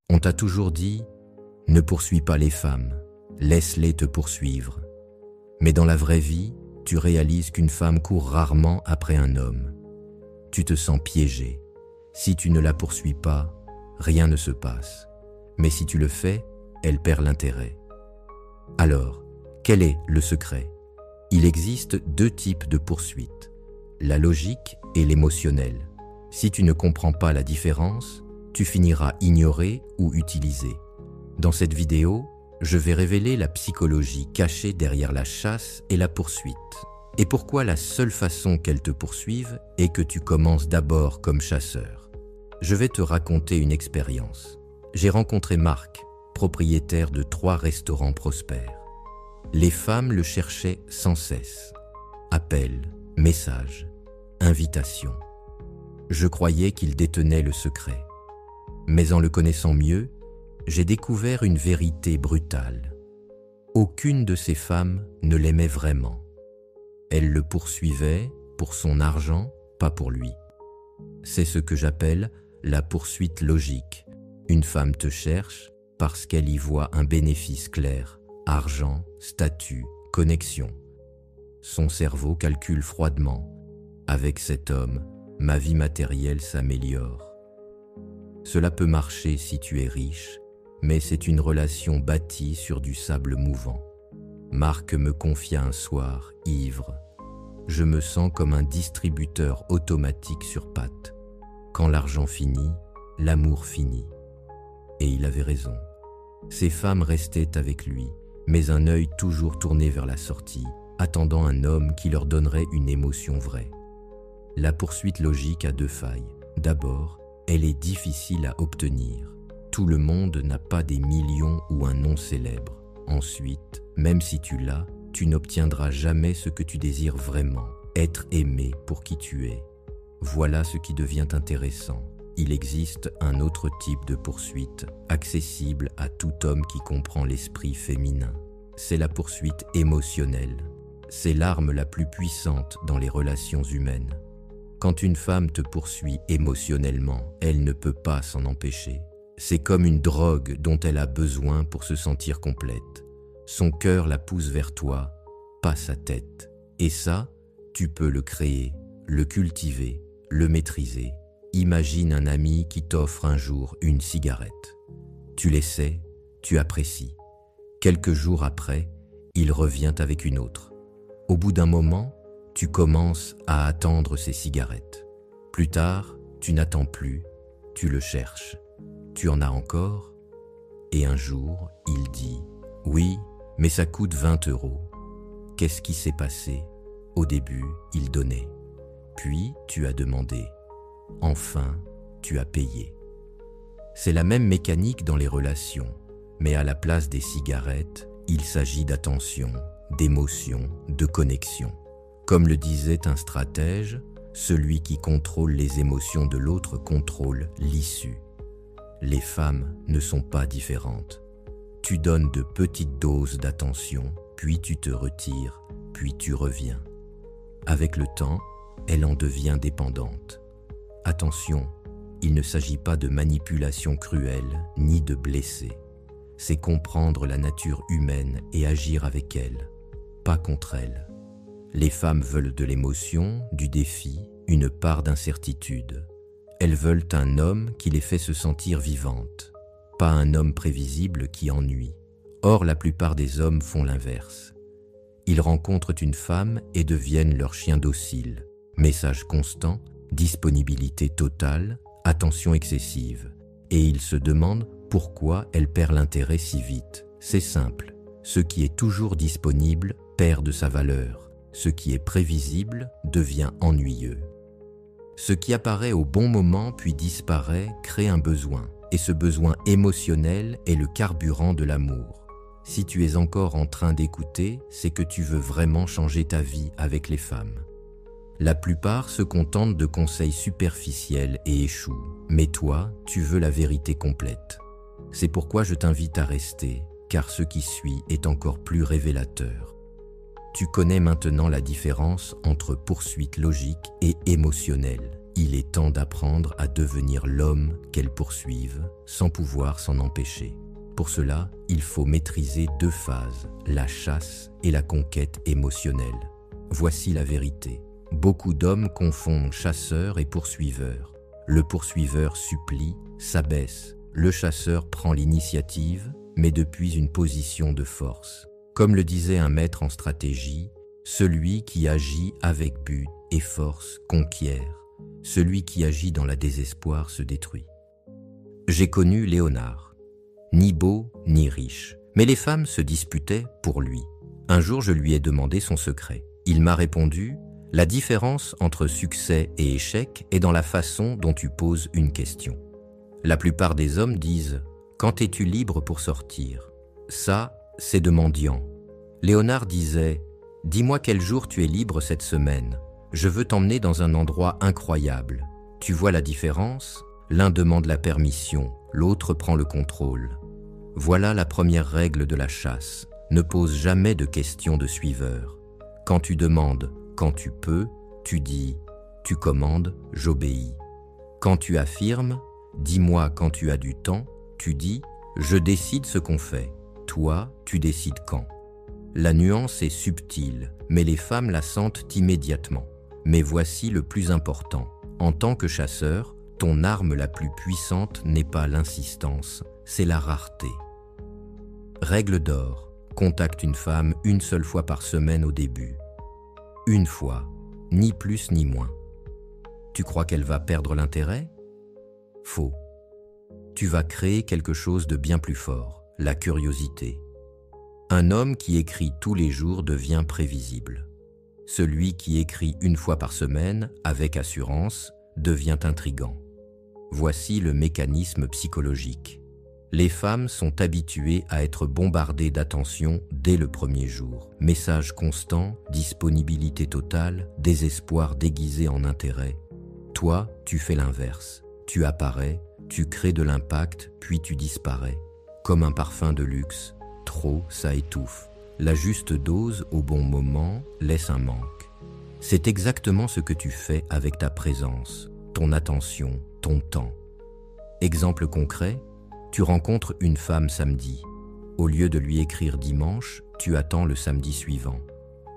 On t'a toujours dit « Ne poursuis pas les femmes, laisse-les te poursuivre ». Mais dans la vraie vie, tu réalises qu'une femme court rarement après un homme. Tu te sens piégé. Si tu ne la poursuis pas, rien ne se passe. Mais si tu le fais, elle perd l'intérêt. Alors, quel est le secret? Il existe deux types de poursuites, la logique et l'émotionnel. Si tu ne comprends pas la différence, tu finiras ignoré ou utilisé. Dans cette vidéo, je vais révéler la psychologie cachée derrière la chasse et la poursuite, et pourquoi la seule façon qu'elles te poursuivent est que tu commences d'abord comme chasseur. Je vais te raconter une expérience. J'ai rencontré Marc, propriétaire de 3 restaurants prospères. Les femmes le cherchaient sans cesse. Appels, messages, invitations. Je croyais qu'il détenait le secret. Mais en le connaissant mieux, j'ai découvert une vérité brutale. Aucune de ces femmes ne l'aimait vraiment. Elle le poursuivait pour son argent, pas pour lui. C'est ce que j'appelle la poursuite logique. Une femme te cherche parce qu'elle y voit un bénéfice clair, argent, statut, connexion. Son cerveau calcule froidement. Avec cet homme, ma vie matérielle s'améliore. Cela peut marcher si tu es riche, mais c'est une relation bâtie sur du sable mouvant. Marc me confia un soir, ivre. Je me sens comme un distributeur automatique sur pattes. Quand l'argent finit, l'amour finit. Et il avait raison. Ces femmes restaient avec lui, mais un œil toujours tourné vers la sortie, attendant un homme qui leur donnerait une émotion vraie. La poursuite logique a 2 failles. D'abord, elle est difficile à obtenir. Tout le monde n'a pas des millions ou un nom célèbre. Ensuite, même si tu l'as, tu n'obtiendras jamais ce que tu désires vraiment, être aimé pour qui tu es. Voilà ce qui devient intéressant. Il existe un autre type de poursuite, accessible à tout homme qui comprend l'esprit féminin. C'est la poursuite émotionnelle. C'est l'arme la plus puissante dans les relations humaines. Quand une femme te poursuit émotionnellement, elle ne peut pas s'en empêcher. C'est comme une drogue dont elle a besoin pour se sentir complète. Son cœur la pousse vers toi, pas sa tête. Et ça, tu peux le créer, le cultiver, le maîtriser. Imagine un ami qui t'offre un jour une cigarette. Tu l'essaies, tu apprécies. Quelques jours après, il revient avec une autre. Au bout d'un moment, tu commences à attendre ces cigarettes. Plus tard, tu n'attends plus, tu le cherches. Tu en as encore? Et un jour, il dit « Oui, mais ça coûte 20 €. Qu'est-ce qui s'est passé? Au début, il donnait. Puis, tu as demandé. Enfin, tu as payé. C'est la même mécanique dans les relations, mais à la place des cigarettes, il s'agit d'attention, d'émotion, de connexion. Comme le disait un stratège, celui qui contrôle les émotions de l'autre contrôle l'issue. Les femmes ne sont pas différentes. Tu donnes de petites doses d'attention, puis tu te retires, puis tu reviens. Avec le temps, elle en devient dépendante. Attention, il ne s'agit pas de manipulation cruelle ni de blesser. C'est comprendre la nature humaine et agir avec elle, pas contre elle. Les femmes veulent de l'émotion, du défi, une part d'incertitude. Elles veulent un homme qui les fait se sentir vivantes, pas un homme prévisible qui ennuie. Or, la plupart des hommes font l'inverse. Ils rencontrent une femme et deviennent leur chien docile. Message constant, disponibilité totale, attention excessive. Et ils se demandent pourquoi elle perd l'intérêt si vite. C'est simple, ce qui est toujours disponible perd de sa valeur. Ce qui est prévisible devient ennuyeux. Ce qui apparaît au bon moment puis disparaît crée un besoin, et ce besoin émotionnel est le carburant de l'amour. Si tu es encore en train d'écouter, c'est que tu veux vraiment changer ta vie avec les femmes. La plupart se contentent de conseils superficiels et échouent, mais toi, tu veux la vérité complète. C'est pourquoi je t'invite à rester, car ce qui suit est encore plus révélateur. Tu connais maintenant la différence entre poursuite logique et émotionnelle. Il est temps d'apprendre à devenir l'homme qu'elles poursuivent sans pouvoir s'en empêcher. Pour cela, il faut maîtriser 2 phases, la chasse et la conquête émotionnelle. Voici la vérité. Beaucoup d'hommes confondent chasseur et poursuiveur. Le poursuiveur supplie, s'abaisse. Le chasseur prend l'initiative, mais depuis une position de force. Comme le disait un maître en stratégie, celui qui agit avec but et force conquiert. Celui qui agit dans la désespoir se détruit. J'ai connu Léonard. Ni beau, ni riche. Mais les femmes se disputaient pour lui. Un jour, je lui ai demandé son secret. Il m'a répondu « La différence entre succès et échec est dans la façon dont tu poses une question. La plupart des hommes disent « Quand es-tu libre pour sortir ?» Ça, c'est de mendiant. Léonard disait « Dis-moi quel jour tu es libre cette semaine. Je veux t'emmener dans un endroit incroyable. Tu vois la différence ? L'un demande la permission, l'autre prend le contrôle. Voilà la première règle de la chasse. Ne pose jamais de questions de suiveur. Quand tu demandes « quand tu peux », tu dis « tu commandes, j'obéis ». Quand tu affirmes « dis-moi quand tu as du temps », tu dis « je décide ce qu'on fait, toi, tu décides quand ». La nuance est subtile, mais les femmes la sentent immédiatement. Mais voici le plus important. En tant que chasseur, ton arme la plus puissante n'est pas l'insistance, c'est la rareté. Règle d'or, contacte une femme 1 seule fois par semaine au début. 1 fois, ni plus ni moins. Tu crois qu'elle va perdre l'intérêt? Faux. Tu vas créer quelque chose de bien plus fort, la curiosité. Un homme qui écrit tous les jours devient prévisible. Celui qui écrit 1 fois par semaine, avec assurance, devient intrigant. Voici le mécanisme psychologique. Les femmes sont habituées à être bombardées d'attention dès le premier jour. Messages constants, disponibilité totale, désespoir déguisé en intérêt. Toi, tu fais l'inverse. Tu apparais, tu crées de l'impact, puis tu disparais. Comme un parfum de luxe, trop, ça étouffe. La juste dose au bon moment laisse un manque. C'est exactement ce que tu fais avec ta présence, ton attention, ton temps. Exemple concret, tu rencontres une femme samedi. Au lieu de lui écrire dimanche, tu attends le samedi suivant.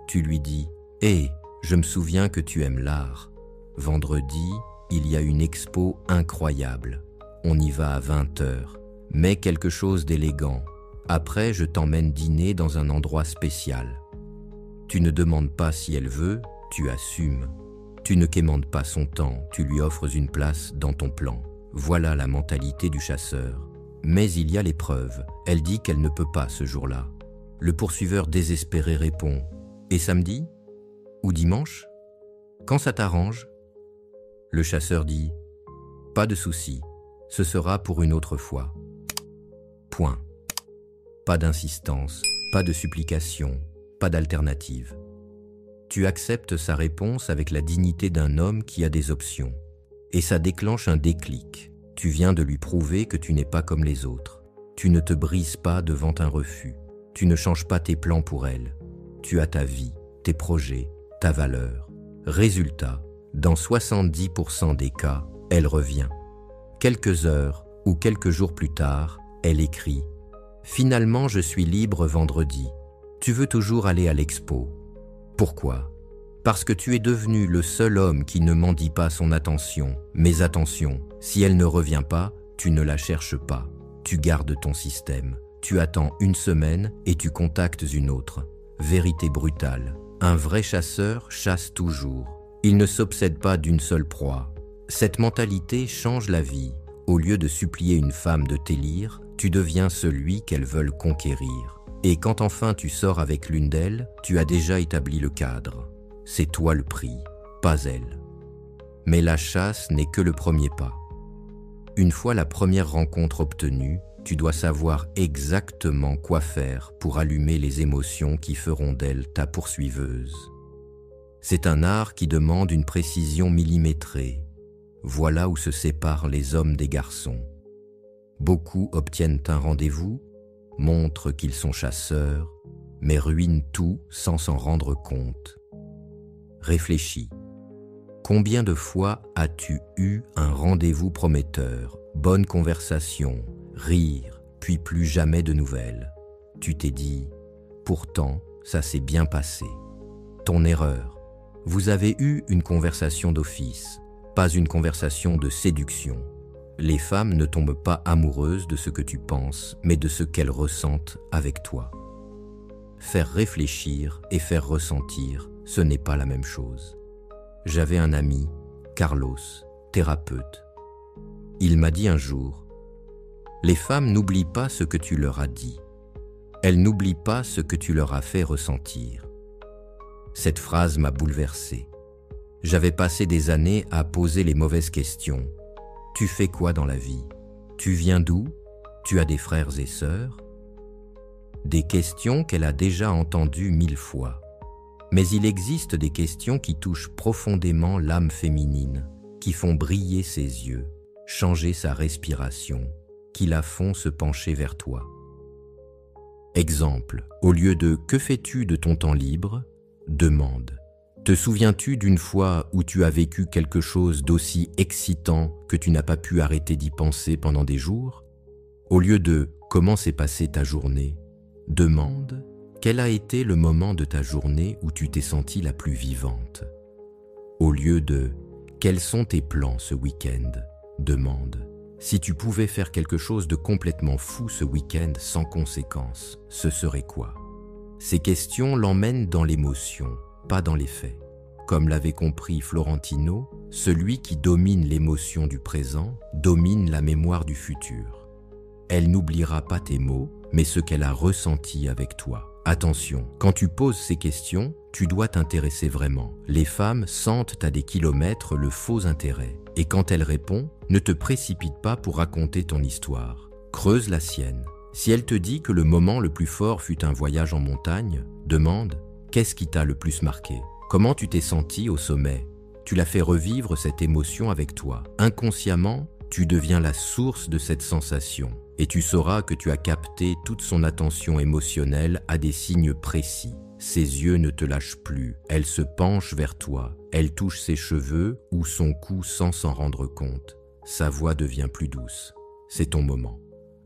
Tu lui dis « Hé, je me souviens que tu aimes l'art. Vendredi, il y a une expo incroyable. On y va à 20h. Mets quelque chose d'élégant. Après, je t'emmène dîner dans un endroit spécial. » Tu ne demandes pas si elle veut, tu assumes. Tu ne quémandes pas son temps, tu lui offres une place dans ton plan. Voilà la mentalité du chasseur. Mais il y a l'épreuve. Elle dit qu'elle ne peut pas ce jour-là. Le poursuiveur désespéré répond « Et samedi? Ou dimanche? Quand ça t'arrange ?» Le chasseur dit « Pas de souci, ce sera pour une autre fois. » Point. Pas d'insistance, pas de supplication, pas d'alternative. Tu acceptes sa réponse avec la dignité d'un homme qui a des options. Et ça déclenche un déclic. Tu viens de lui prouver que tu n'es pas comme les autres. Tu ne te brises pas devant un refus. Tu ne changes pas tes plans pour elle. Tu as ta vie, tes projets, ta valeur. Résultat, dans 70% des cas, elle revient. Quelques heures ou quelques jours plus tard, elle écrit « Finalement, je suis libre vendredi. Tu veux toujours aller à l'expo. Pourquoi ? Parce que tu es devenu le seul homme qui ne mendie pas son attention. Mais attention, si elle ne revient pas, tu ne la cherches pas. Tu gardes ton système. Tu attends 1 semaine et tu contactes une autre. Vérité brutale. Un vrai chasseur chasse toujours. Il ne s'obsède pas d'une seule proie. Cette mentalité change la vie. Au lieu de supplier une femme de t'élire, tu deviens celui qu'elles veulent conquérir. Et quand enfin tu sors avec l'une d'elles, tu as déjà établi le cadre. C'est toi le prix, pas elle. Mais la chasse n'est que le premier pas. Une fois la première rencontre obtenue, tu dois savoir exactement quoi faire pour allumer les émotions qui feront d'elle ta poursuiveuse. C'est un art qui demande une précision millimétrée. Voilà où se séparent les hommes des garçons. Beaucoup obtiennent un rendez-vous, montrent qu'ils sont chasseurs, mais ruinent tout sans s'en rendre compte. Réfléchis. Combien de fois as-tu eu un rendez-vous prometteur, bonne conversation, rire, puis plus jamais de nouvelles? Tu t'es dit, pourtant, ça s'est bien passé. Ton erreur. Vous avez eu une conversation d'office, pas une conversation de séduction. Les femmes ne tombent pas amoureuses de ce que tu penses, mais de ce qu'elles ressentent avec toi. Faire réfléchir et faire ressentir, ce n'est pas la même chose. J'avais un ami, Carlos, thérapeute. Il m'a dit un jour, « Les femmes n'oublient pas ce que tu leur as dit. Elles n'oublient pas ce que tu leur as fait ressentir. » Cette phrase m'a bouleversé. J'avais passé des années à poser les mauvaises questions. Tu fais quoi dans la vie? Tu viens d'où? Tu as des frères et sœurs? Des questions qu'elle a déjà entendues 1000 fois. Mais il existe des questions qui touchent profondément l'âme féminine, qui font briller ses yeux, changer sa respiration, qui la font se pencher vers toi. Exemple, au lieu de « Que fais-tu de ton temps libre ?» demande « Te souviens-tu d'une fois où tu as vécu quelque chose d'aussi excitant que tu n'as pas pu arrêter d'y penser pendant des jours ?» Au lieu de « Comment s'est passée ta journée ?» demande « Quel a été le moment de ta journée où tu t'es sentie la plus vivante ?» Au lieu de « Quels sont tes plans ce week-end ?» demande « Si tu pouvais faire quelque chose de complètement fou ce week-end sans conséquence, ce serait quoi ?» Ces questions l'emmènent dans l'émotion, pas dans les faits. Comme l'avait compris Florentino, celui qui domine l'émotion du présent domine la mémoire du futur. Elle n'oubliera pas tes mots, mais ce qu'elle a ressenti avec toi. Attention, quand tu poses ces questions, tu dois t'intéresser vraiment. Les femmes sentent à des kilomètres le faux intérêt. Et quand elle répond, ne te précipite pas pour raconter ton histoire. Creuse la sienne. Si elle te dit que le moment le plus fort fut un voyage en montagne, demande « Qu'est-ce qui t'a le plus marqué? Comment tu t'es senti au sommet ?» Tu la fais revivre cette émotion avec toi. Inconsciemment, tu deviens la source de cette sensation. Et tu sauras que tu as capté toute son attention émotionnelle à des signes précis. Ses yeux ne te lâchent plus, elle se penche vers toi, elle touche ses cheveux ou son cou sans s'en rendre compte. Sa voix devient plus douce. C'est ton moment.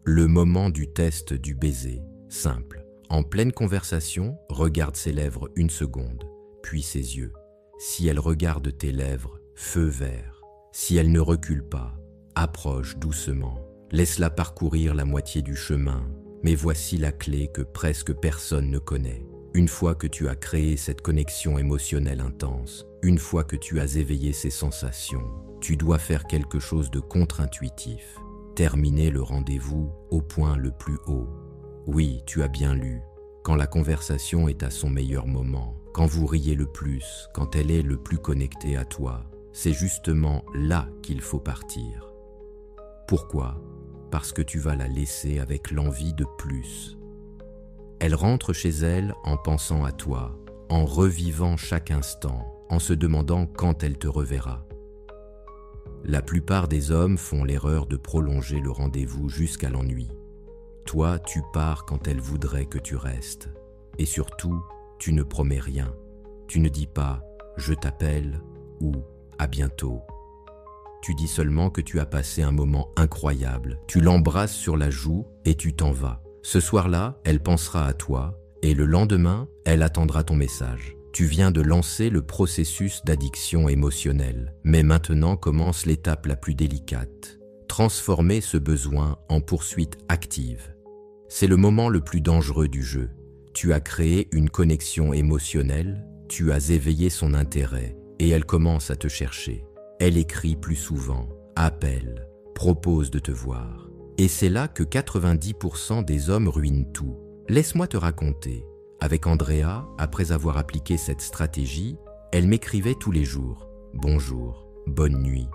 Le moment du test du baiser, simple. En pleine conversation, regarde ses lèvres 1 seconde, puis ses yeux. Si elle regarde tes lèvres, feu vert. Si elle ne recule pas, approche doucement. Laisse-la parcourir la moitié du chemin, mais voici la clé que presque personne ne connaît. Une fois que tu as créé cette connexion émotionnelle intense, une fois que tu as éveillé ces sensations, tu dois faire quelque chose de contre-intuitif. Terminer le rendez-vous au point le plus haut. Oui, tu as bien lu. Quand la conversation est à son meilleur moment, quand vous riez le plus, quand elle est le plus connectée à toi, c'est justement là qu'il faut partir. Pourquoi ? Parce que tu vas la laisser avec l'envie de plus. Elle rentre chez elle en pensant à toi, en revivant chaque instant, en se demandant quand elle te reverra. La plupart des hommes font l'erreur de prolonger le rendez-vous jusqu'à l'ennui. Toi, tu pars quand elle voudrait que tu restes. Et surtout, tu ne promets rien. Tu ne dis pas « je t'appelle » ou « à bientôt ». Tu dis seulement que tu as passé un moment incroyable. Tu l'embrasses sur la joue et tu t'en vas. Ce soir-là, elle pensera à toi et le lendemain, elle attendra ton message. Tu viens de lancer le processus d'addiction émotionnelle. Mais maintenant commence l'étape la plus délicate. Transformer ce besoin en poursuite active. C'est le moment le plus dangereux du jeu. Tu as créé une connexion émotionnelle, tu as éveillé son intérêt et elle commence à te chercher. Elle écrit plus souvent, appelle, propose de te voir. Et c'est là que 90% des hommes ruinent tout. Laisse-moi te raconter. Avec Andrea, après avoir appliqué cette stratégie, elle m'écrivait tous les jours « Bonjour, bonne nuit,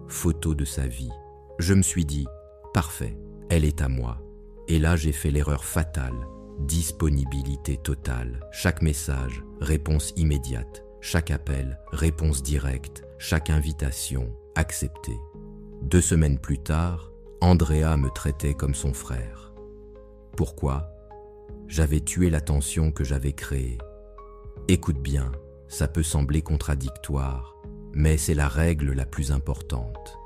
photo de sa vie ». Je me suis dit « Parfait, elle est à moi ». Et là, j'ai fait l'erreur fatale, disponibilité totale. Chaque message, réponse immédiate. Chaque appel, réponse directe. Chaque invitation, acceptée. 2 semaines plus tard, Andrea me traitait comme son frère. Pourquoi ? J'avais tué la tension que j'avais créée. Écoute bien, ça peut sembler contradictoire, mais c'est la règle la plus importante.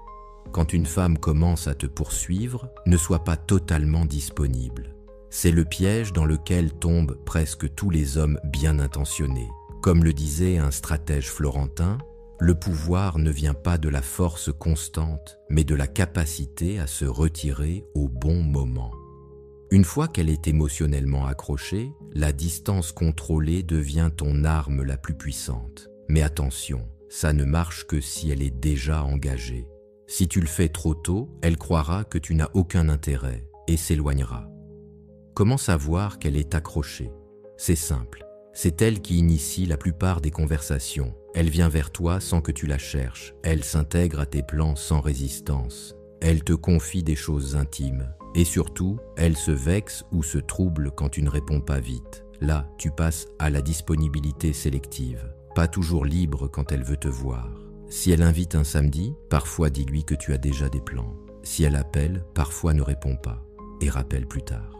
Quand une femme commence à te poursuivre, ne sois pas totalement disponible. C'est le piège dans lequel tombent presque tous les hommes bien intentionnés. Comme le disait un stratège florentin, le pouvoir ne vient pas de la force constante, mais de la capacité à se retirer au bon moment. Une fois qu'elle est émotionnellement accrochée, la distance contrôlée devient ton arme la plus puissante. Mais attention, ça ne marche que si elle est déjà engagée. Si tu le fais trop tôt, elle croira que tu n'as aucun intérêt et s'éloignera. Comment savoir qu'elle est accrochée? C'est simple, c'est elle qui initie la plupart des conversations. Elle vient vers toi sans que tu la cherches, elle s'intègre à tes plans sans résistance, elle te confie des choses intimes, et surtout, elle se vexe ou se trouble quand tu ne réponds pas vite. Là, tu passes à la disponibilité sélective, pas toujours libre quand elle veut te voir. Si elle invite un samedi, parfois dis-lui que tu as déjà des plans. Si elle appelle, parfois ne réponds pas, et rappelle plus tard.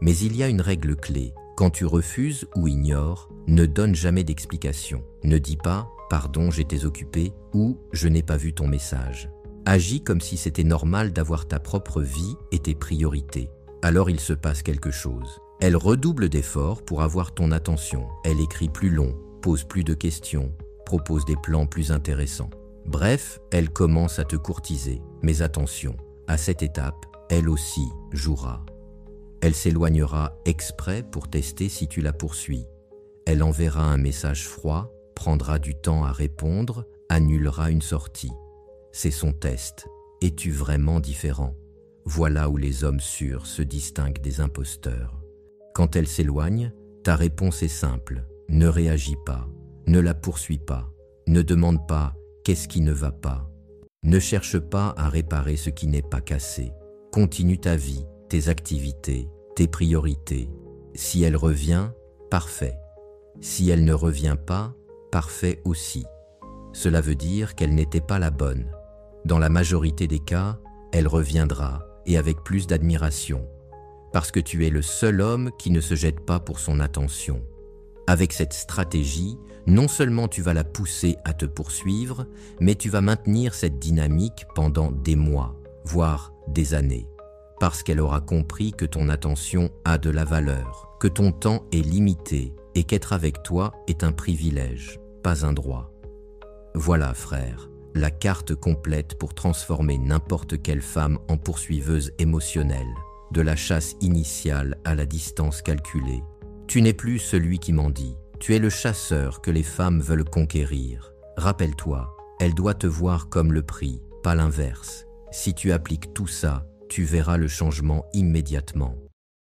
Mais il y a une règle clé. Quand tu refuses ou ignores, ne donne jamais d'explication. Ne dis pas « pardon, j'étais occupé » ou « je n'ai pas vu ton message ». Agis comme si c'était normal d'avoir ta propre vie et tes priorités. Alors il se passe quelque chose. Elle redouble d'efforts pour avoir ton attention. Elle écrit plus long, pose plus de questions, propose des plans plus intéressants. Bref, elle commence à te courtiser. Mais attention, à cette étape, elle aussi jouera. Elle s'éloignera exprès pour tester si tu la poursuis. Elle enverra un message froid, prendra du temps à répondre, annulera une sortie. C'est son test. Es-tu vraiment différent? Voilà où les hommes sûrs se distinguent des imposteurs. Quand elle s'éloigne, ta réponse est simple. Ne réagis pas, ne la poursuis pas, ne demande pas « qu'est-ce qui ne va pas ?» Ne cherche pas à réparer ce qui n'est pas cassé. Continue ta vie, tes activités, tes priorités. Si elle revient, parfait. Si elle ne revient pas, parfait aussi. Cela veut dire qu'elle n'était pas la bonne. Dans la majorité des cas, elle reviendra et avec plus d'admiration, parce que tu es le seul homme qui ne se jette pas pour son attention. Avec cette stratégie, non seulement tu vas la pousser à te poursuivre, mais tu vas maintenir cette dynamique pendant des mois, voire des années. Parce qu'elle aura compris que ton attention a de la valeur, que ton temps est limité et qu'être avec toi est un privilège, pas un droit. Voilà, frère, la carte complète pour transformer n'importe quelle femme en poursuiveuse émotionnelle, de la chasse initiale à la distance calculée. Tu n'es plus celui qui mendie, tu es le chasseur que les femmes veulent conquérir. Rappelle-toi, elle doit te voir comme le prix, pas l'inverse. Si tu appliques tout ça, tu verras le changement immédiatement.